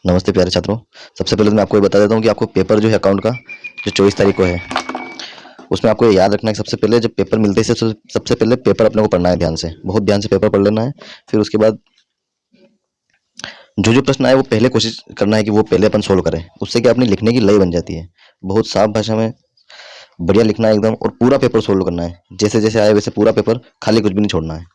नमस्ते प्यारे छात्रों। सबसे पहले तो मैं आपको ये बता देता हूँ कि आपको पेपर जो है अकाउंट का, जो 24 तारीख को है, उसमें आपको ये याद रखना है कि सबसे पहले जब पेपर मिलते ही सबसे पहले पेपर अपने को पढ़ना है ध्यान से, बहुत ध्यान से पेपर पढ़ लेना है। फिर उसके बाद जो प्रश्न आए वो पहले कोशिश करना है कि वो पहले अपन सोल्व करें। उससे क्या अपनी लिखने की लय बन जाती है। बहुत साफ भाषा में बढ़िया लिखना है एकदम, और पूरा पेपर सोल्व करना है। जैसे जैसे आए वैसे पूरा पेपर, खाली कुछ भी नहीं छोड़ना है।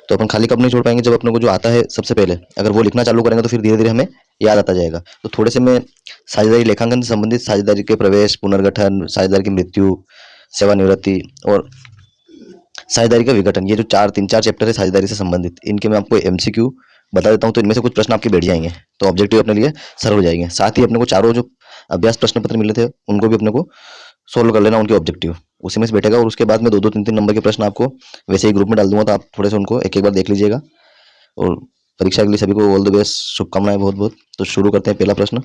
तो अपन खाली कब नहीं छोड़ पाएंगे? जब अपने को जो आता है सबसे पहले अगर वो लिखना चालू करेंगे तो फिर धीरे धीरे हमें याद आता जाएगा। तो थोड़े से मैं साझेदारी लेखांकन से संबंधित साझेदारी के प्रवेश, पुनर्गठन, साझेदारी की मृत्यु, सेवानिवृत्ति और साझेदारी का विघटन, ये जो तीन चार चैप्टर है साझेदारी से संबंधित, इनके मैं आपको एमसीक्यू बता देता हूँ। तो इनमें से कुछ प्रश्न आपके बैठ जाएंगे, तो ऑब्जेक्टिव अपने लिए सरल हो जाएंगे। साथ ही अपने को चारों जो अभ्यास प्रश्न पत्र मिले थे उनको भी अपने को सोल्व कर लेना, उनके ऑब्जेक्टिव उसी में से बैठेगा। और उसके बाद में दो दो तीन तीन नंबर के प्रश्न आपको वैसे ही ग्रुप में डाल दूंगा, तो आप थोड़े से उनको एक एक बार देख लीजिएगा। और परीक्षा के लिए सभी को ऑल द बेस्ट, शुभकामनाएं बहुत बहुत। तो शुरू करते हैं। पहला प्रश्न,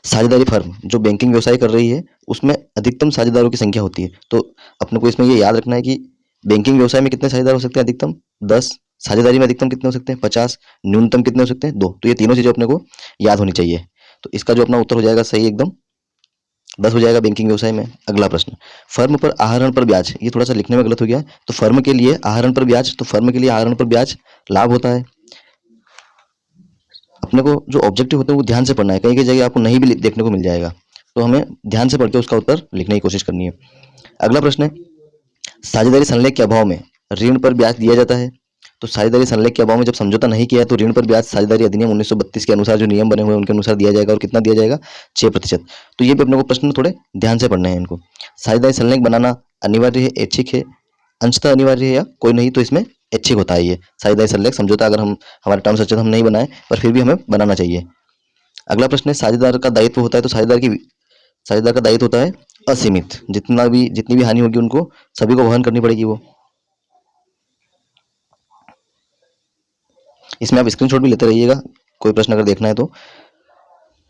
साझेदारी फर्म जो बैंकिंग व्यवसाय कर रही है उसमें अधिकतम साझेदारों की संख्या होती है। तो अपने को इसमें ये याद रखना है कि बैंकिंग व्यवसाय में कितने साझेदार हो सकते हैं? अधिकतम 10। साझेदारी में अधिकतम कितने हो सकते हैं? 50। न्यूनतम कितने हो सकते हैं? 2। तो ये तीनों चीजें अपने को याद होनी चाहिए। तो इसका जो अपना उत्तर हो जाएगा सही एकदम 10 हो जाएगा बैंकिंग व्यवसाय में। अगला प्रश्न, फर्म पर आहरण पर ब्याज, ये थोड़ा सा लिखने में गलत हो गया। तो फर्म के लिए आहरण पर ब्याज, तो फर्म के लिए आहरण पर ब्याज लाभ होता है। अपने को जो ऑब्जेक्टिव होते हैं वो ध्यान से पढ़ना है, कहीं कहीं जगह आपको नहीं भी देखने को मिल जाएगा। तो हमें ध्यान से पढ़ के उसका उत्तर लिखने की कोशिश करनी है। अगला प्रश्न है, साझेदारी संलेख के अभाव में ऋण पर ब्याज दिया जाता है। तो साझेदारी संलेख के अभाव में जब समझौता नहीं किया है तो ऋण पर ब्याज साझेदारी अधिनियम 1932 के अनुसार जो नियम बने हुए हैं उनके अनुसार दिया जाएगा। और कितना दिया जाएगा? 6%। तो ये भी अपने को प्रश्न थोड़े ध्यान से पढ़ने हैं इनको। साझेदारी संलेख बनाना अनिवार्य है, ऐच्छिक है, अंशतः अनिवार्य है या कोई नहीं? तो इसमें ऐच्छिक होता है ये साझेदारी संलेख समझौता। अगर हम हमारे टर्म्स अच्छे हम नहीं बनाए पर फिर भी हमें बनाना चाहिए। अगला प्रश्न है, साझेदार का दायित्व होता है। तो साझेदार का दायित्व होता है असीमित, जितनी भी हानि होगी उनको सभी को वहन करनी पड़ेगी वो। इसमें आप स्क्रीनशॉट भी लेते रहिएगा कोई प्रश्न अगर देखना है तो।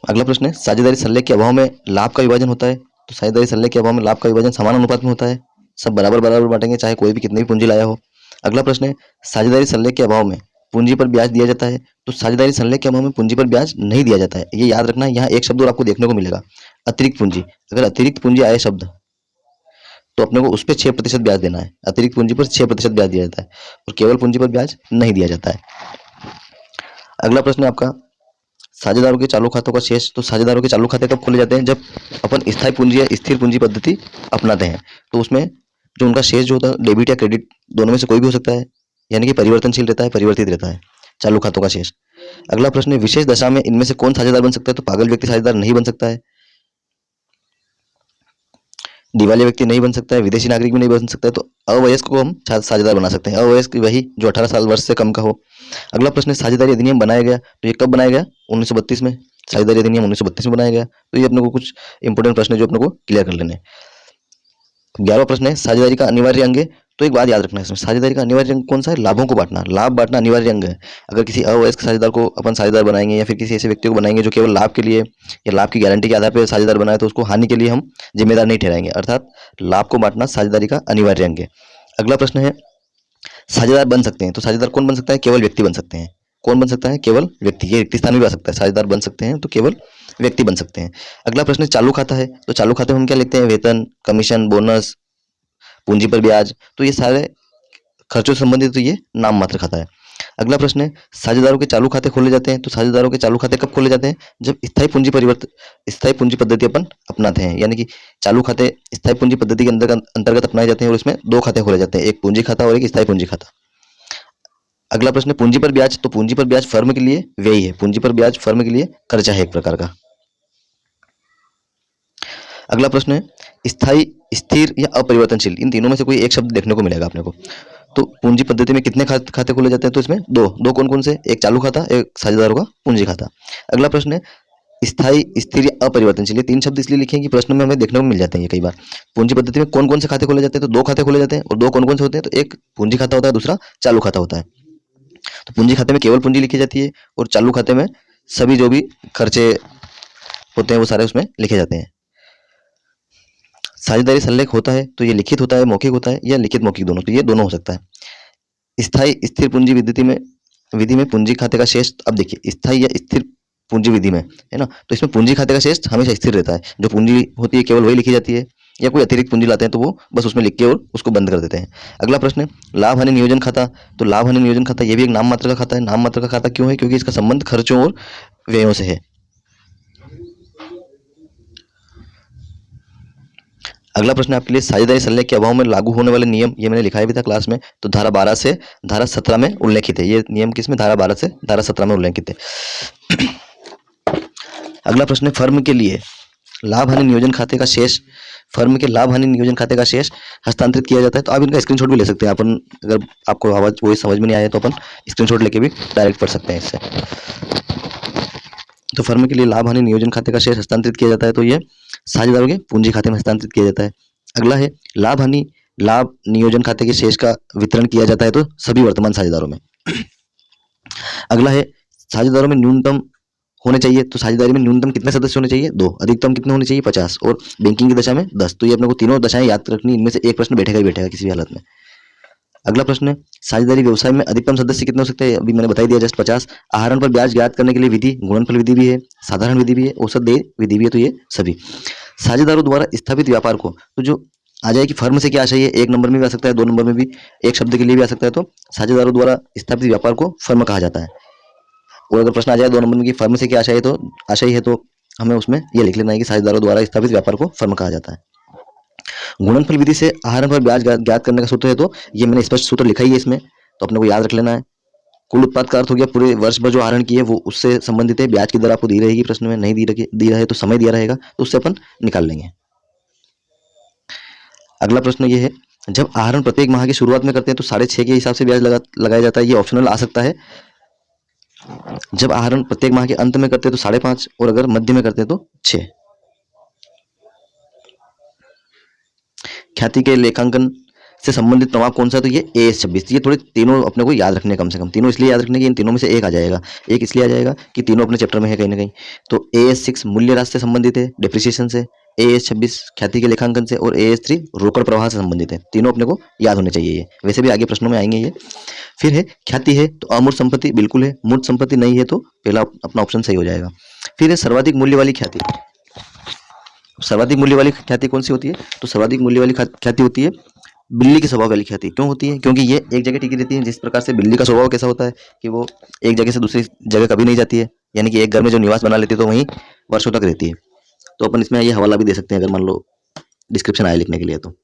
अगला प्रश्न है, साझेदारी संलेख के अभाव में लाभ का विभाजन होता है। तो साझेदारी संलेख के अभाव में लाभ का विभाजन समान अनुपात में होता है, सब बराबर बराबर बांटेंगे चाहे कोई भी कितनी भी पूंजी लाया हो। अगला प्रश्न है, साझेदारी संलेख के अभाव में पूंजी पर ब्याज दिया जाता है। तो साझेदारी संलेख के अभाव में पूंजी पर ब्याज नहीं दिया जाता है, ये याद रखना है। यहाँ एक शब्द और आपको देखने को मिलेगा, अतिरिक्त पूंजी। अगर अतिरिक्त पूंजी आए शब्द तो अपने को उस पर 6% ब्याज देना है। अतिरिक्त पूंजी पर 6% ब्याज दिया जाता है और केवल पूंजी पर ब्याज नहीं दिया जाता है। अगला प्रश्न है आपका, साझेदारों के चालू खातों का शेष। तो साझेदारों के चालू खाते कब खोले जाते हैं? जब अपन स्थायी पूंजी या स्थिर पूंजी पद्धति अपनाते हैं। तो उसमें जो उनका शेष जो होता है डेबिट या क्रेडिट दोनों में से कोई भी हो सकता है, यानी कि परिवर्तनशील रहता है, परिवर्तित रहता है चालू खातों का शेष। अगला प्रश्न है, विशेष दशा में इनमें से कौन साझेदार बन सकता है? तो पागल व्यक्ति साझेदार नहीं बन सकता है, दिवालिया व्यक्ति नहीं बन सकता है, विदेशी नागरिक भी नहीं बन सकता है। तो अवयस्क को हम साझेदार बना सकते हैं। अवयस्क वही जो 18 साल वर्ष से कम का हो। अगला प्रश्न है, साझेदारी अधिनियम बनाया गया। तो ये कब बनाया गया? 1932 में। साझेदारी अधिनियम 1932 में बनाया गया। तो ये अपने को कुछ इंपोर्टेंट प्रश्न है जो अपने को क्लियर कर लेने। 11वां प्रश्न है, साझेदारी का अनिवार्य अंग है। तो एक बात याद रखना है इसमें, साझेदारी का अनिवार्य अंग कौन सा है? लाभों को बांटना। लाभ बांटना अनिवार्य अंग है। अगर किसी अवयस्क साझेदार को अपन साझेदार बनाएंगे या फिर किसी ऐसे व्यक्ति को बनाएंगे जो केवल लाभ के लिए या लाभ की गारंटी के आधार पर साझेदार बनाए, तो उसको हानि के लिए हम जिम्मेदार नहीं ठहराएंगे। अर्थात लाभ को बांटना साझेदारी का अनिवार्य अंग है। अगला प्रश्न है, साझेदार बन सकते हैं। तो साझेदार कौन बन सकता है? केवल व्यक्ति बन सकते हैं। कौन बन सकता है? केवल व्यक्ति। ये रिक्त स्थान भी आ सकता है, साझेदार बन सकते हैं तो केवल व्यक्ति बन सकते हैं। अगला प्रश्न है, चालू खाता है। तो चालू खाते में हम क्या लिखते हैं? वेतन, कमीशन, बोनस, पूंजी पर ब्याज। तो ये सारे खर्चों से संबंधित, तो ये नाम मात्र खाता है। अगला प्रश्न है, साझेदारों के चालू खाते खोले जाते हैं। तो साझेदारों के चालू खाते कब खोले जाते हैं? जब स्थायी पूंजी पद्धति अपन अपनाते हैं, यानी कि चालू खाते स्थायी पूंजी पद्धति के अंतर्गत अपनाए जाते हैं। और इसमें दो खाते खोले जाते हैं, एक पूंजी खाता और एक स्थायी पूंजी खाता। अगला प्रश्न है, पूंजी पर ब्याज। तो पूंजी पर ब्याज फर्म के लिए व्यय है, पूंजी पर ब्याज फर्म के लिए खर्चा है एक प्रकार का। अगला प्रश्न है, स्थायी, स्थिर या अपरिवर्तनशील, इन तीनों में से कोई एक शब्द देखने को मिलेगा अपने को। तो पूंजी पद्धति में कितने खाते खोले जाते हैं? तो इसमें दो कौन कौन से? एक चालू खाता, एक साझेदारों का पूंजी खाता। अगला प्रश्न है, स्थायी, स्थिर या अपरिवर्तनशील, ये तीन शब्द इसलिए लिखे कि प्रश्न में हमें देखने को मिल जाते हैं ये कई बार। पूंजी पद्धति में कौन कौन से खाते खोले जाते हैं? तो दो खाते खोले जाते हैं। और दो कौन कौन से होते हैं? तो एक पूंजी खाता होता है, दूसरा चालू खाता होता है। तो पूंजी खाते में केवल पूंजी लिखी जाती है और चालू खाते में सभी जो भी खर्चे होते हैं वो सारे उसमें लिखे जाते हैं। साझेदारी संलेख होता है तो ये लिखित होता है, मौखिक होता है, या लिखित मौखिक दोनों? तो ये दोनों हो सकता है। स्थायी स्थिर पूंजी पद्धति में विधि में पूंजी खाते का शेष, अब देखिए स्थायी या स्थिर पूंजी विधि में, है ना, तो इसमें पूंजी खाते का शेष हमेशा स्थिर रहता है। जो पूंजी होती है केवल वही लिखी जाती है, या कोई अतिरिक्त पूंजी लाते हैं तो वो बस उसमें लिख के और उसको बंद कर देते हैं। अगला प्रश्न है लाभ हानि नियोजन खाता। तो लाभ हानि नियोजन खाता ये भी एक नाम मात्र का खाता है। नाम मात्र का खाता क्यों है? क्योंकि इसका संबंध खर्चों और व्ययों से है। अगला प्रश्न आपके लिए साझेदारी सल्ले के अभाव में लागू होने वाले नियम, ये मैंने लिखाया भी था क्लास में, तो धारा 12 से धारा 17 में उल्लेखित है। ये नियम किसमें? धारा 12 से धारा 17 में उल्लेखित है। अगला प्रश्न है फर्म के लिए लाभ हानि नियोजन खाते का शेष, फर्म के लाभ हानि नियोजन खाते का शेष हस्तांतरित किया जाता है। तो आप इनका स्क्रीनशॉट भी ले सकते हैं। अपन अगर आपको आवाज वही समझ में नहीं आया तो अपन स्क्रीनशॉट लेके भी डायरेक्ट पढ़ सकते हैं इससे। तो फर्म के लिए लाभ हानि नियोजन खाते का शेष हस्तांतरित किया जाता है, तो ये साझेदारों के पूंजी खाते में हस्तांतरित किया जाता है। अगला है लाभ हानि लाभ नियोजन खाते के शेष का वितरण किया जाता है, तो सभी वर्तमान साझेदारों में। अगला है साझेदारों में न्यूनतम होने चाहिए, तो साझेदारी में न्यूनतम कितने सदस्य होने चाहिए? 2। अधिकतम कितने होने चाहिए? 50। और बैंकिंग की दशा में 10। तो ये अपने को तीनों दशाएं याद रखनी, इनमें से एक प्रश्न बैठेगा ही बैठेगा किसी भी हालत में। अगला प्रश्न है साझेदारी व्यवसाय में अधिकतम सदस्य कितने हो सकते हैं? अभी मैंने बता दिया जस्ट 50। आहरण पर ब्याज ज्ञात करने के लिए विधि गुणनफल विधि भी है, साधारण विधि भी है, औसत देय विधि भी है। तो ये सभी साझेदारों द्वारा स्थापित व्यापार को, तो जो आ जाए कि फर्म से क्या आशय है, 1 नंबर में भी आ सकता है, 2 नंबर में भी, एक शब्द के लिए भी आ सकता है। तो साझेदारों द्वारा स्थापित व्यापार को फर्म कहा जाता है। और अगर प्रश्न आ जाए 2 नंबर में कि फर्म से क्या आशय है तो हमें उसमें यह लिख लेना है कि साझेदारों द्वारा स्थापित व्यापार को फर्म कहा जाता है। गुणनफल विधि से आहरण पर ब्याज ज्ञात करने का सूत्र है, तो ये मैंने स्पष्ट सूत्र लिखा ही है इसमें, तो अपने को याद रख लेना है। कुल उत्पाद का अर्थ हो गया पूरे वर्ष भर जो आहरण की है वो उससे संबंधित है। ब्याज की दर आपको दी रहेगी प्रश्न में, नहीं दी रहे तो समय दिया रहेगा, तो उससे अपन निकाल लेंगे। अगला प्रश्न ये है जब आहरण प्रत्येक माह की शुरुआत में करते हैं तो 6.5 के हिसाब से ब्याज लगाया जाता है। ये ऑप्शनल आ सकता है। जब आहरण प्रत्येक माह के अंत में करते हैं तो 5.5, और अगर मध्य में करते हैं तो 6। ख्याति के लेखांकन से संबंधित प्रभाव कौन सा? तो ये AS 26। ये थोड़े तीनों अपने को याद रखने, कम से कम तीनों इसलिए याद रखने कि इन तीनों में से एक आ जाएगा। एक इसलिए आ जाएगा कि तीनों अपने चैप्टर में है कहीं ना कहीं। तो AS 6 मूल्य राशि से संबंधित है, डिप्रिसिएशन से, AS 26 ख्याति के लेखांकन से, और AS 3 रोकड़ प्रवाह से संबंधित है। तीनों अपने को याद होने चाहिए। ये वैसे भी आगे प्रश्नों में आएंगे ये। फिर है ख्याति है तो अमूर्त संपत्ति बिल्कुल है, मूर्त संपत्ति नहीं है, तो पहला अपना ऑप्शन सही हो जाएगा। फिर है सर्वाधिक मूल्य वाली ख्याति। सर्वाधिक मूल्य वाली ख्याति कौन सी होती है? तो सर्वाधिक मूल्य वाली ख्याति होती है बिल्ली के स्वभाव वाली ख्याति। क्यों होती है? क्योंकि ये एक जगह टिकी रहती है। जिस प्रकार से बिल्ली का स्वभाव कैसा होता है कि वो एक जगह से दूसरी जगह कभी नहीं जाती है, यानी कि एक घर में जो निवास बना लेती है तो वहीं वर्षों तक रहती है। तो अपन इसमें ये हवाला भी दे सकते हैं अगर मान लो डिस्क्रिप्शन आए लिखने के लिए। तो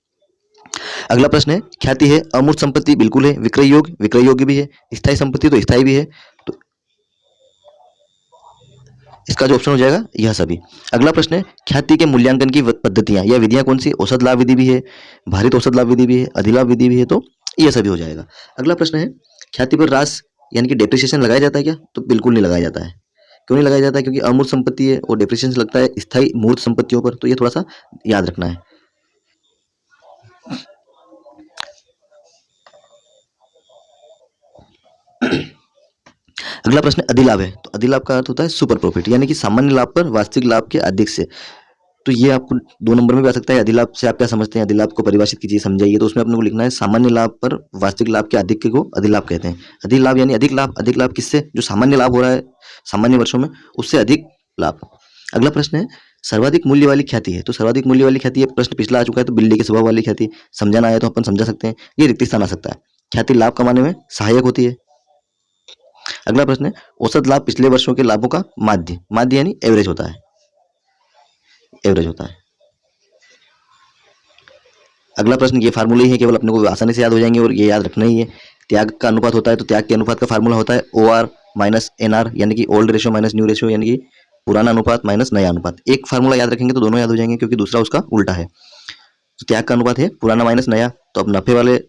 अगला प्रश्न है ख्याति है अमूर्त संपत्ति बिल्कुल है, विक्रय योग्य भी है, स्थायी संपत्ति तो स्थायी भी है, तो इसका जो ऑप्शन हो जाएगा यह सभी। अगला प्रश्न है ख्याति के मूल्यांकन की पद्धतियां या विधियां कौन सी? औसत लाभ विधि भी है, भारित औसत लाभ विधि भी है, अधिलाभ विधि भी है, तो यह सभी हो जाएगा। अगला प्रश्न है ख्याति पर रास यानी कि डेप्रिसिएशन लगाया जाता है क्या? तो बिल्कुल नहीं लगाया जाता है। क्यों नहीं लगाया जाता है? क्योंकि अमूर्त संपत्ति है और डेप्रिसिएशन लगता है स्थायी मूर्त संपत्तियों पर, तो ये थोड़ा सा याद रखना है। अगला प्रश्न अधिलाभ है, तो अधिलाभ का अर्थ होता है सुपर प्रॉफिट, यानी कि सामान्य लाभ पर वास्तविक लाभ के अधिक से। तो ये आपको 2 नंबर में भी आ सकता है। अधिलाभ से आप क्या समझते हैं? अधिलाभ को परिभाषित कीजिए, समझाइए। तो उसमें अपने को लिखना है सामान्य लाभ पर वास्तविक लाभ के अधिक को अधिलाभ कहते हैं। अधिलाभ यानी अधिक लाभ। अधिक लाभ किससे? जो सामान्य लाभ हो रहा है सामान्य वर्षों में, उससे अधिक लाभ। अगला प्रश्न है सर्वाधिक मूल्य वाली ख्याति है, तो सर्वाधिक मूल्य वाली ख्याति, ये प्रश्न पिछला आ चुका है, तो बिल्ली के स्वभाव वाली ख्याति समझाना आया तो अपन समझा सकते हैं। ये रिक्त स्थान आ सकता है। ख्याति लाभ कमाने में सहायक होती है। अगला प्रश्न है औसत लाभ पिछले वर्षों के लाभों का माध्य। माध्य यानी एवरेज होता है, एवरेज होता है। अगला प्रश्न, ये फार्मूले ही है, केवल अपने को आसानी से याद हो जाएंगे और ये याद रखना ही है। त्याग का अनुपात होता है, तो त्याग के अनुपात का फार्मूला होता है OR माइनस NR, यानी कि old ratio minus new ratio, यानी कि पुराना अनुपात माइनस नया अनुपात। एक फार्मूला याद रखेंगे तो दोनों याद हो जाएंगे, क्योंकि दूसरा उसका उल्टा है। तो त्याग का अनुपात है पुराना माइनस नया, तो अब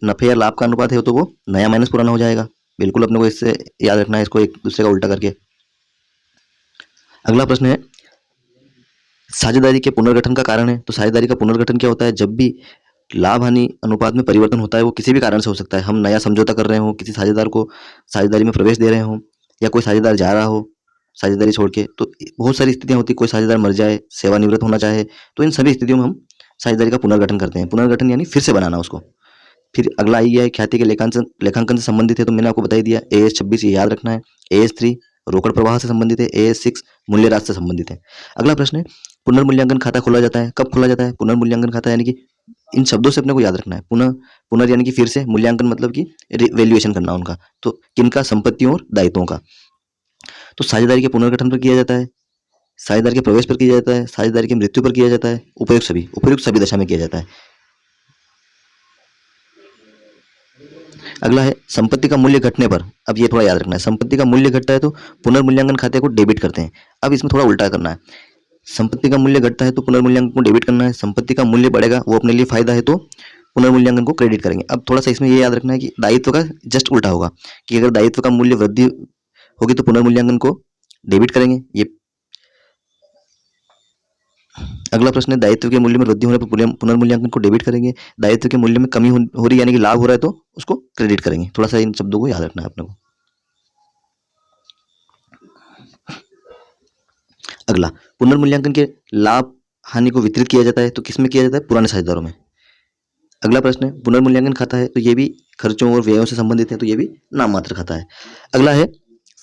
नफे या लाभ का अनुपात है तो वो नया माइनस पुराना हो जाएगा। बिल्कुल अपने को इससे याद रखना है, इसको एक दूसरे का उल्टा करके। अगला प्रश्न है साझेदारी के पुनर्गठन का कारण है, तो साझेदारी का पुनर्गठन क्या होता है? जब भी लाभ हानि अनुपात में परिवर्तन होता है, वो किसी भी कारण से हो सकता है। हम नया समझौता कर रहे हो, किसी साझेदार को साझेदारी में प्रवेश दे रहे हो, या कोई साझेदार जा रहा हो साझेदारी छोड़ के, तो बहुत सारी स्थितियां होती है। कोई साझेदार मर जाए, सेवानिवृत्त होना चाहे, तो इन सभी स्थितियों में हम साझेदारी का पुनर्गठन करते हैं। पुनर्गठन यानी फिर से बनाना उसको। फिर अगला आई है ख्याति के लेखांकन से संबंधित है, तो मैंने आपको बता ही दिया। AS 26 ये याद रखना है। AS 3 रोकड़ प्रवाह से संबंधित है। AS 6 मूल्यह्रास से संबंधित है। अगला प्रश्न है पुनर्मूल्यांकन खाता खोला जाता है, कब खोला जाता है? पुनर्मूल्यांकन खाता यानी कि इन शब्दों से अपने को याद रखना है। पुनर् यानी कि फिर से, मूल्यांकन मतलब कि वैल्यूएशन करना उनका, तो किनका? संपत्तियों और दायित्वों का। तो साझेदारी के पुनर्गठन पर किया जाता है, साझेदार के प्रवेश पर किया जाता है, साझेदारी की मृत्यु पर किया जाता है, उपयुक्त सभी दशा में किया जाता है। अगला है संपत्ति का मूल्य घटने पर। अब ये थोड़ा याद रखना है, संपत्ति का मूल्य घटता है तो पुनर्मूल्यांकन खाते को डेबिट करते हैं। अब इसमें थोड़ा उल्टा करना है, संपत्ति का मूल्य घटता है तो पुनर्मूल्यांकन को डेबिट करना है, संपत्ति का मूल्य बढ़ेगा वो अपने लिए फायदा है तो पुनर्मूल्यांकन को क्रेडिट करेंगे। अब थोड़ा सा इसमें ये याद रखना है कि दायित्व का जस्ट उल्टा होगा, कि अगर दायित्व का मूल्य वृद्धि होगी तो पुनर्मूल्यांकन को डेबिट करेंगे। ये अगला प्रश्न है दायित्व के मूल्य में वृद्धि होने पर पुनर्मूल्यांकन को डेबिट करेंगे, दायित्व के मूल्य में कमी हो रही यानी कि लाभ हो रहा है तो उसको क्रेडिट करेंगे। थोड़ा सा इन शब्दों को याद रखना है अपने को। अगला पुनर्मूल्यांकन के लाभ हानि को वितरित किया जाता है, तो किसमें किया जाता है? पुराने साझेदारों में। अगला प्रश्न है पुनर्मूल्यांकन खाता है तो ये भी खर्चों और व्ययों से संबंधित है, तो ये भी नाम मात्र खाता है। अगला है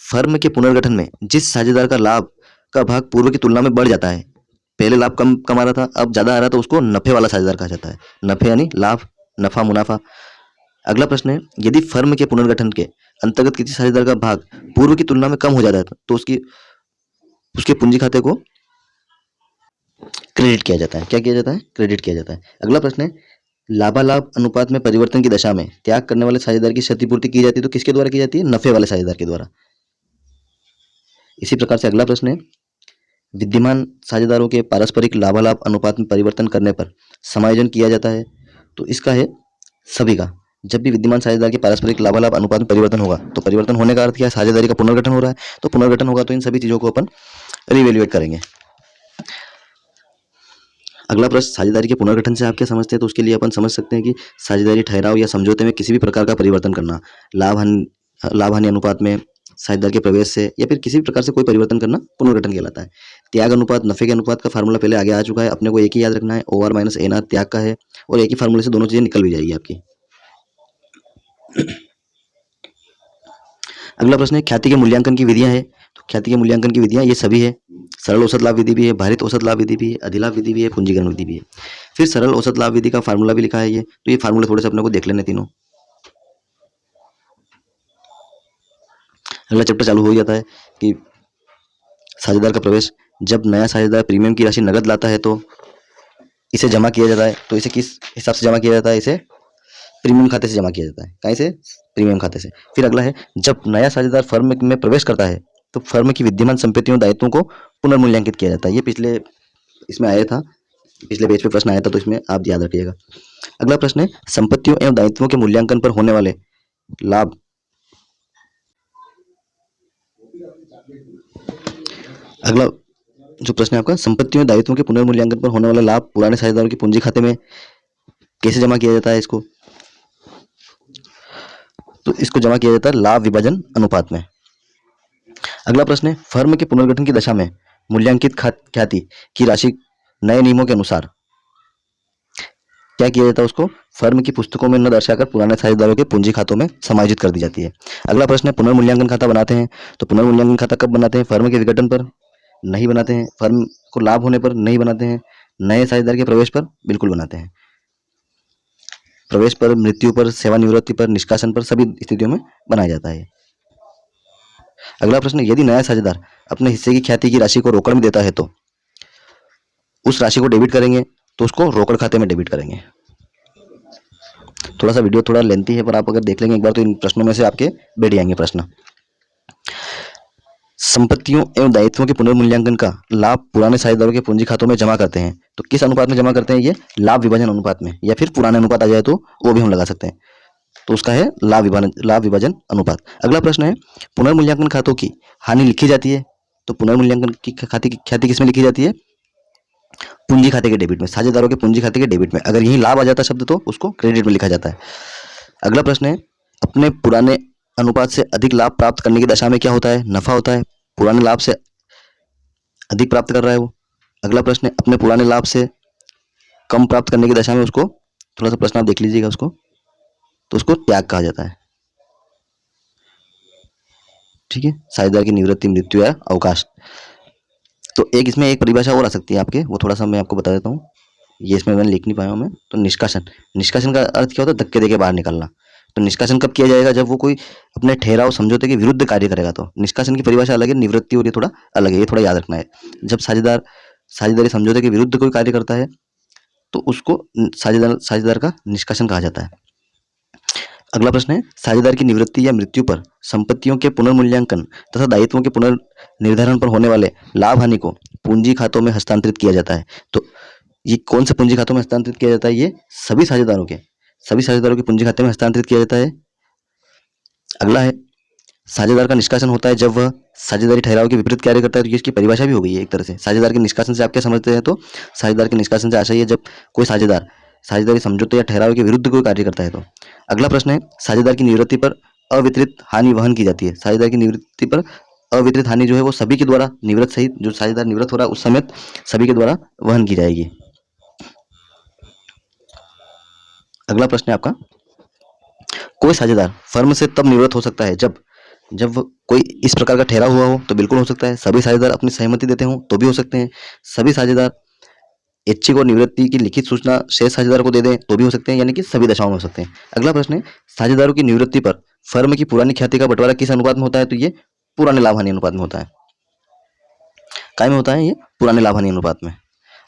फर्म के पुनर्गठन में जिस साझेदार का लाभ का भाग पूर्व की तुलना में बढ़ जाता है, पहले लाभ कम कमा रहा था अब ज्यादा आ रहा था, तो उसको नफे वाला साझेदार कहा जाता है। नफे यानी लाभ, नफा, मुनाफा। अगला प्रश्न है यदि फर्म के पुनर्गठन के अंतर्गत किसी साझेदार का भाग पूर्व की तुलना में कम हो जाता है तो उसके पूंजी खाते को क्रेडिट किया जाता है। क्या किया जाता है? क्रेडिट किया जाता है। अगला प्रश्न है लाभालाभ अनुपात में परिवर्तन की दशा में त्याग करने वाले साझेदार की क्षतिपूर्ति की जाती है, तो किसके द्वारा की जाती है? नफे वाले साझेदार के द्वारा। इसी प्रकार से अगला प्रश्न है विद्यमान साझेदारों के पारस्परिक लाभालाभ अनुपात में परिवर्तन करने पर समायोजन किया जाता है, तो इसका है सभी का। जब भी विद्यमान साझेदार के पारस्परिक लाभालाभ अनुपात में परिवर्तन होगा तो परिवर्तन होने का अर्थ क्या है? साझेदारी का पुनर्गठन हो रहा है, तो पुनर्गठन होगा तो इन सभी चीजों को अपन रिवैल्यूएट करेंगे। अगला प्रश्न साझेदारी के पुनर्गठन से आप क्या समझते हैं? तो उसके लिए अपन समझ सकते हैं कि साझेदारी ठहराव या समझौते में किसी भी प्रकार का परिवर्तन करना, लाभ हानि अनुपात में, साझेदार के प्रवेश से या फिर किसी भी प्रकार से कोई परिवर्तन करना पुनर्गठन कहलाता है। त्याग अनुपात नफे के अनुपात का फार्मूला पहले आगे आ चुका है, अपने को एक ही याद रखना है, OR माइनस NR त्याग का है, और एक ही फार्मूले से दोनों चीजें निकल भी जाएगी आपकी। अगला प्रश्न है ख्याति के मूल्यांकन की विधियां है, तो ख्याति के मूल्यांकन की विधियां ये सभी है। सरल औसत लाभ विधि भी है, भारित औसत लाभ विधि भी है, अधिलाभ विधि भी है, पूंजीकरण विधि भी है। फिर सरल औसत लाभ विधि का फार्मूला भी लिखा है ये, तो ये फार्मूले थोड़े से अपने को देख लेने तीनों। अगला चैप्टर चालू हो जाता है कि साझेदार का प्रवेश। जब नया साझेदार प्रीमियम की राशि नगद लाता है तो इसे जमा किया जाता है, तो इसे किस हिसाब से जमा किया जाता है? इसे प्रीमियम खाते से जमा किया जाता है। कहीं से? प्रीमियम खाते से। फिर अगला है जब नया साझेदार फर्म में प्रवेश करता है तो फर्म की विद्यमान संपत्तियों दायित्वों को पुनर्मूल्यांकित किया जाता है। ये पिछले इसमें आया था, पिछले पेज पे प्रश्न आया था, तो इसमें आप याद रखिएगा। अगला प्रश्न है संपत्तियों एवं दायित्वों के मूल्यांकन पर होने वाले लाभ। अगला जो प्रश्न है आपका संपत्तियों दायित्वों के पुनर्मूल्यांकन पर होने वाला लाभ पुराने साझेदारों की पूंजी खाते में कैसे जमा किया जाता है? तो इसको जमा किया जाता है लाभ विभाजन अनुपात में। अगला प्रश्न है फर्म के पुनर्गठन की दशा में मूल्यांकित ख्याति की राशि नए नियमों के अनुसार क्या किया जाता है? उसको फर्म की पुस्तकों में न दर्शाकर पुराने साझेदारों के पूंजी खातों में समायोजित कर दी जाती है। अगला प्रश्न है पुनर्मूल्यांकन खाता बनाते हैं, तो पुनर्मूल्यांकन खाता कब बनाते हैं? फर्म के विघटन पर नहीं बनाते हैं, फर्म को लाभ होने पर नहीं बनाते हैं, नए साझेदार के प्रवेश पर बिल्कुल बनाते हैं। प्रवेश पर, मृत्यु पर, सेवानिवृत्ति पर, निष्कासन पर, सभी स्थितियों में बनाया जाता है। अगला प्रश्न यदि नया साझेदार अपने हिस्से की ख्याति की राशि को रोकड़ में देता है तो उस राशि को डेबिट करेंगे, तो उसको रोकड़ खाते में डेबिट करेंगे। थोड़ा सा वीडियो थोड़ा लेंथी है, पर आप अगर देख लेंगे एक बार तो इन प्रश्नों में से आपके बैठ जाएंगे प्रश्न। संपत्तियों एवं दायित्वों के पुनर्मूल्यांकन का लाभ पुराने साझेदारों के पूंजी खातों में जमा करते हैं, तो किस अनुपात में जमा करते हैं? ये लाभ विभाजन अनुपात में, या फिर पुराने अनुपात आ जाए तो वो भी हम लगा सकते हैं, तो उसका है लाभ विभाजन अनुपात। अगला प्रश्न है पुनर्मूल्यांकन खातों की हानि लिखी जाती है, तो पुनर्मूल्यांकन की ख्याति किसमें लिखी जाती है? पूंजी खाते के डेबिट में, साझेदारों के पूंजी खाते के डेबिट में। अगर यही लाभ आ जाता शब्द तो उसको क्रेडिट में लिखा जाता है। अगला प्रश्न है अपने पुराने अनुपात से अधिक लाभ प्राप्त करने की दशा में क्या होता है? नफा होता है, पुराने लाभ से अधिक प्राप्त कर रहा है वो। अगला प्रश्न है अपने पुराने लाभ से कम प्राप्त करने की दशा में उसको, थोड़ा सा प्रश्न आप देख लीजिएगा उसको। तो उसको त्याग कहा जाता है। ठीक है, साझेदार की निवृत्ति, मृत्यु या अवकाश। तो एक इसमें एक परिभाषा और आ सकती है आपके, वो थोड़ा सा मैं आपको बता देता हूँ। ये इसमें मैंने लिख नहीं पाया हूँ मैं। तो निष्कासन, निष्कासन का अर्थ क्या होता है? धक्के देके बाहर निकलना। तो निष्कासन कब किया जाएगा? जब वो कोई अपने ठहराव समझौते के विरुद्ध कार्य करेगा। तो निष्कासन की परिभाषा अलग है, निवृत्ति और ये थोड़ा अलग है, ये थोड़ा याद रखना है। जब साझेदार साझेदारी समझौते के विरुद्ध कोई कार्य करता है तो उसको साझेदार साझेदार का निष्कासन कहा जाता है। अगला प्रश्न है, साझेदार की निवृत्ति या मृत्यु पर संपत्तियों के पुनर्मूल्यांकन तथा दायित्वों के पुनर्निर्धारण पर होने वाले लाभ हानि को पूंजी खातों में हस्तांतरित किया जाता है। तो ये कौन से पूंजी खातों में हस्तांतरित किया जाता है? ये सभी साझेदारों के पूंजी खाते में हस्तांतरित किया जाता है। अगला है, साझेदार का निष्कासन होता है जब वह साझेदारी ठहराव के विपरीत कार्य करता है। तो ये इसकी परिभाषा भी हो गई है एक तरह से। साझेदार के निष्कासन से आप क्या समझते हैं? तो साझेदार के निष्कासन से आशय है जब कोई साझेदार साझेदारी समझौते या ठहराव के विरुद्ध कोई कार्य करता है। तो अगला प्रश्न है, साझेदार की निवृत्ति पर अवितरित हानि वहन की जाती है। साझेदार की निवृत्ति पर अवितरित हानि जो है वो सभी के द्वारा, निवृत्त सहित जो साझेदार निवृत्त हो रहा है उस समय सभी के द्वारा वहन की जाएगी। अगला प्रश्न है आपका, कोई साझेदार फर्म से तब निवृत्त हो सकता है जब कोई इस प्रकार का ठहराव हुआ हो। तो बिल्कुल हो सकता है। सभी साझेदार अपनी सहमति देते हो तो भी हो सकते हैं। सभी साझेदार ऐच्छिक और निवृत्ति की लिखित सूचना शेष साझेदार को दे दें तो भी हो सकते हैं, यानी कि सभी दशाओं में हो सकते हैं। अगला प्रश्न है, साझेदारों की निवृत्ति पर फर्म की पुरानी ख्याति का बंटवारा किस अनुपात में होता है? तो ये पुराने लाभ हानि अनुपात में होता है। काय में होता है? ये पुराने लाभ हानि अनुपात में।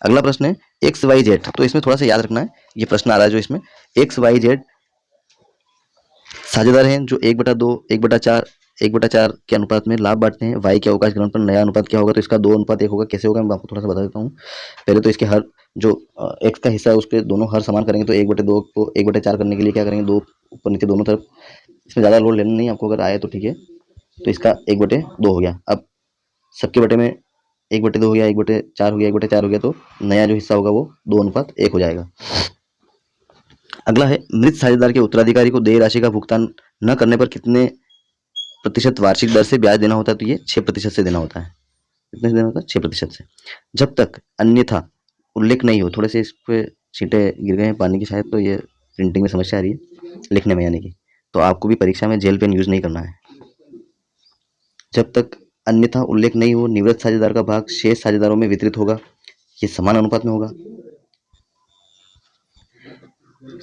अगला प्रश्न है, एक्स वाई जेड। तो इसमें थोड़ा सा याद रखना है, ये प्रश्न आ रहा है जो इसमें एक्स वाई जेड साझेदार हैं जो 1/2, 1/4, 1/4 के अनुपात में लाभ बांटते हैं। वाई के अवकाश ग्रहण पर नया अनुपात क्या होगा? तो इसका 2:1 होगा। कैसे होगा मैं आपको थोड़ा सा बता देता हूँ। पहले तो इसके हर जो एक्स का हिस्सा है उसके दोनों हर समान करेंगे। तो 1/2 को 1/4 करने के लिए क्या करेंगे? 2 ऊपर नीचे दोनों तरफ। इसमें ज़्यादा लोड लेना नहीं आपको, अगर आए तो ठीक है। तो इसका 1/2 हो गया। अब सबके बटे में 1/2 हो गया, 1/4 हो गया, 1/4 हो गया। तो नया जो हिस्सा होगा वो 2:1 हो जाएगा। अगला है, मृत साझेदार के उत्तराधिकारी को देय राशि का भुगतान न करने पर कितने प्रतिशत वार्षिक दर से ब्याज देना होता है? तो ये 6% से देना होता है। कितने से देना होता है? 6% से, जब तक अन्यथा उल्लेख नहीं हो। थोड़े से इस पे छींटे गिर गए हैं पानी की शायद, तो ये प्रिंटिंग में समस्या आ रही है, लिखने में यानी कि। तो आपको भी परीक्षा में जेल पेन यूज नहीं करना है। जब तक अन्यथा उल्लेख नहीं हो, निवृत्त साझेदार का भाग शेष साझेदारों में वितरित होगा। ये समान अनुपात में होगा।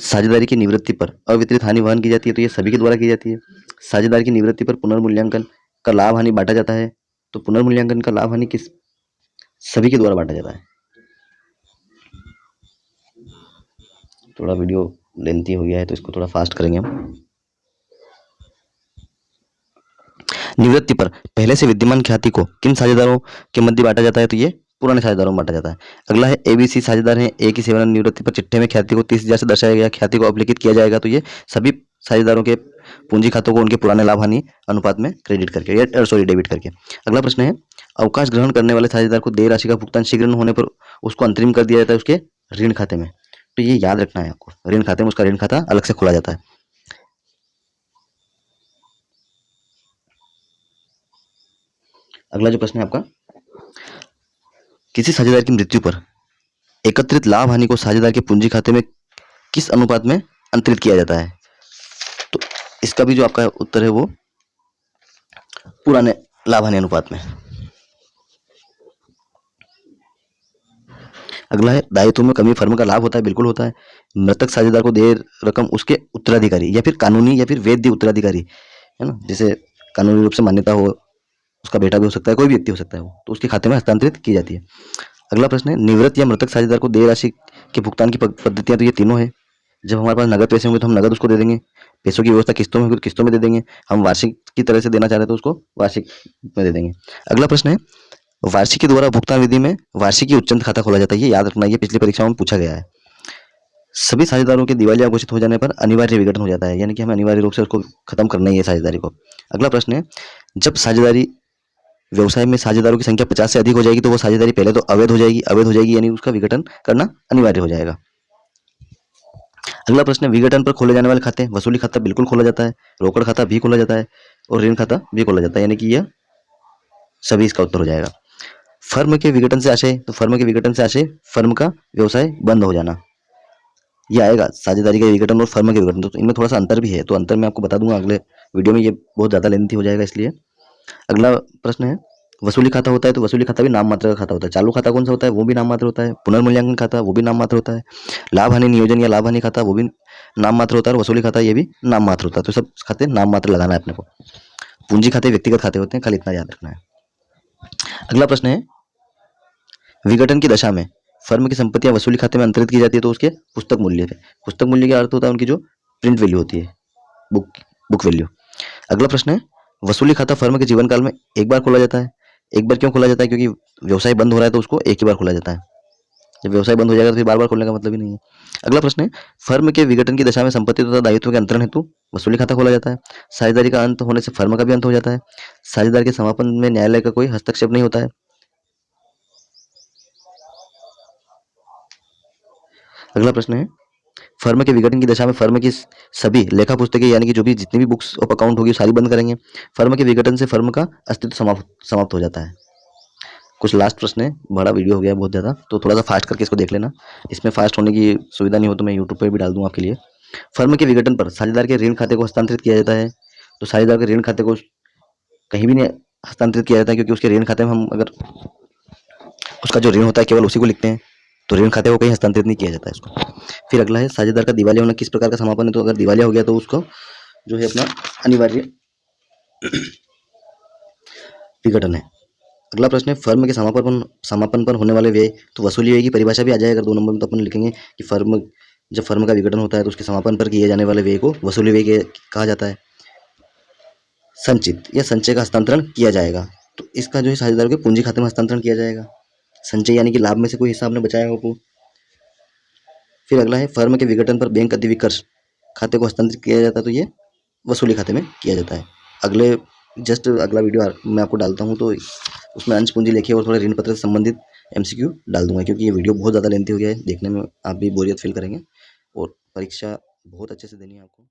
साझेदारी की निवृत्ति पर अवितरित हानि वहन की जाती है। तो ये सभी के द्वारा की जाती है। साझेदार की निवृत्ति पर पुनर्मूल्यांकन का लाभ हानि बांटा जाता है। तो पुनर्मूल्यांकन का लाभ हानि किस सभी के द्वारा बांटा जाता है। थोड़ा वीडियो लेंथी हो गया है तो इसको थोड़ा फास्ट करेंगे हम। निवृत्ति पर पहले से विद्यमान ख्याति को किन साझेदारों के मध्य बांटा जाता है? तो ये पुराने साझेदारों में बांटा जाता है। अगला है, एबीसी साझेदार हैं। ए की सेवानिवृत्ति निवृत्ति पर चिट्ठे में ख्याति को 30,000 से दर्शाया गया ख्याति को अपलिखित किया जाएगा। तो ये सभी साझेदारों के पूंजी खातों को उनके पुराने लाभ हानि अनुपात में क्रेडिट करके या डेबिट करके। अगला प्रश्न है, अवकाश ग्रहण करने वाले साझेदार को देय राशि का भुगतान शीघ्र न होने पर उसको अंतरिम कर दिया जाता है उसके ऋण खाते में। तो ये याद रखना है आपको, ऋण खाते में उसका ऋण खाता अलग से खोला जाता है। अगला जो प्रश्न है आपका, किसी साझेदार की मृत्यु पर एकत्रित लाभ हानि को साझेदार के पूंजी खाते में किस अनुपात में अंतरित किया जाता है? तो इसका भी जो आपका उत्तर है वो पुराने लाभ हानि अनुपात में। अगला है, दायित्व में कमी फर्म का लाभ होता है? बिल्कुल होता है। मृतक साझेदार को देय रकम उसके उत्तराधिकारी या फिर कानूनी या फिर वैध उत्तराधिकारी, है ना, जिसे कानूनी रूप से मान्यता हो, उसका बेटा भी हो सकता है, कोई भी व्यक्ति हो सकता है वो, तो उसके खाते में हस्तांतरित की जाती है। अगला प्रश्न है, निवृत्त या मृतक साझेदार को देय राशि के भुगतान की पद्धतियां। तो ये तीनों है। जब हमारे पास नगद पैसे होंगे तो हम नगद उसको दे देंगे। पैसों की व्यवस्था किस्तों में होगी तो किस्तों में दे देंगे। हम वार्षिक की तरह से देना चाह रहे हैं तो उसको वार्षिक में दे देंगे। अगला प्रश्न है, वार्षिकी द्वारा भुगतान विधि में वार्षिकी उच्चंत खाता खोला जाता है। ये याद रखना, ये पिछली परीक्षाओं में पूछा गया है। सभी साझेदारों के दिवालिया घोषित हो जाने पर अनिवार्य विघटन हो जाता है, यानी कि हमें अनिवार्य रूप से उसको खत्म करना ही है साझेदारी को। अगला प्रश्न है, जब साझेदारी व्यवसाय में साझेदारों की संख्या 50 से अधिक हो जाएगी तो वो साझेदारी पहले तो अवैध हो जाएगी, यानी उसका विघटन करना अनिवार्य हो जाएगा। अगला प्रश्न है, विघटन पर खोले जाने वाले खाते। वसूली खाता बिल्कुल खोला जाता है, रोकड़ खाता भी खोला जाता है और ऋण खाता भी खोला जाता है, यानी कि यह सभी इसका उत्तर हो जाएगा। फर्म के विघटन से आशय, तो फर्म के विघटन से आशय फर्म का व्यवसाय बंद हो जाना। ये आएगा साझेदारी का विघटन और फर्म के विघटन, तो इनमें थोड़ा सा अंतर भी है, तो अंतर मैं आपको बता दूंगा अगले वीडियो में, ये बहुत ज़्यादा लेंथी हो जाएगा इसलिए। अगला प्रश्न है, वसूली खाता होता है तो वसूली खाता भी नाम मात्र का खाता होता है। चालू खाता कौन सा होता है, वो भी नाम मात्र होता है। पुनर्मूल्यांकन खाता वो भी नाम मात्र होता है। लाभ हानि नियोजन या लाभ हानि खाता वो भी नाम मात्र होता है। और वसूली खाता ये भी नाम मात्र होता है। तो सब खाते नाम मात्र लगाना है अपने को। पूंजी खाते व्यक्तिगत खाते होते हैं, खाली इतना याद रखना है। अगला प्रश्न है, विघटन की दशा में फर्म की संपत्तियां वसूली खाते में अंतरित की जाती है तो उसके पुस्तक मूल्य पे। पुस्तक मूल्य का अर्थ होता है उनकी जो प्रिंट वैल्यू होती है, बुक बुक वैल्यू। अगला प्रश्न है, वसूली खाता फर्म के जीवन काल में एक बार खोला जाता है। एक बार क्यों खोला जाता है, क्योंकि व्यवसाय बंद हो रहा है तो उसको एक ही बार खोला जाता है। जब व्यवसाय बंद हो जाएगा तो फिर बार बार खोलने का मतलब ही नहीं है। अगला प्रश्न है, फर्म के विघटन की दशा में संपत्ति तथा दायित्व के अंतरण हेतु वसूली खाता खोला जाता है। साझेदारी का अंत होने से फर्म का भी अंत हो जाता है। साझेदारी के समापन में न्यायालय का कोई हस्तक्षेप नहीं होता है। अगला प्रश्न है, फर्म के विघटन की दशा में फर्म की सभी लेखा पुस्तकें यानी कि जो भी जितनी भी बुक्स ऑफ अकाउंट होगी सारी बंद करेंगे। फर्म के विघटन से फर्म का अस्तित्व समाप्त हो जाता है। कुछ लास्ट प्रश्न है, बड़ा वीडियो हो गया बहुत ज़्यादा, तो थोड़ा सा फास्ट करके इसको देख लेना। इसमें फास्ट होने की सुविधा नहीं हो तो मैं यूट्यूब पर भी डाल दूंगा आपके लिए। फर्म के विघटन पर साझेदार के ऋण खाते को हस्तांतरित किया जाता है। तो साझेदार के ऋण खाते को कहीं भी नहीं हस्तांतरित किया जाता है, क्योंकि उसके ऋण खाते में हम अगर उसका जो ऋण होता है केवल उसी को लिखते हैं, तो ऋण खाते को कहीं हस्तांतरित नहीं किया जाता है इसको। फिर अगला है, साझेदार का दिवालिया होना किस प्रकार का समापन है। तो अगर दिवालिया हो गया तो उसको जो है अपना अनिवार्य विघटन है। अगला प्रश्न है, फर्म के समापन पर होने वाले व्यय। तो वसूली व्यय की परिभाषा भी आ जाए अगर 2 नंबर में, तो अपन लिखेंगे कि जब फर्म का विघटन होता है तो उसके समापन पर किए जाने वाले व्यय को वसूली व्यय कहा जाता है। संचित या संचय का हस्तांतरण किया जाएगा, तो इसका जो है साझेदारों के पूंजी खाते में हस्तांतरण किया जाएगा। संचय यानी कि लाभ में से कोई हिस्सा आपने बचाया हो वो। फिर अगला है, फर्म के विघटन पर बैंक अधिविकर्ष खाते को हस्तांतरित किया जाता है, तो ये वसूली खाते में किया जाता है। अगला वीडियो मैं आपको डालता हूँ, तो उसमें अंश पूंजी लेखी और थोड़े ऋण पत्र से संबंधित MCQ डाल दूंगा, क्योंकि ये वीडियो बहुत ज़्यादा लेंथी हो गया है, देखने में आप भी बोरियत फील करेंगे और परीक्षा बहुत अच्छे से देनी है आपको।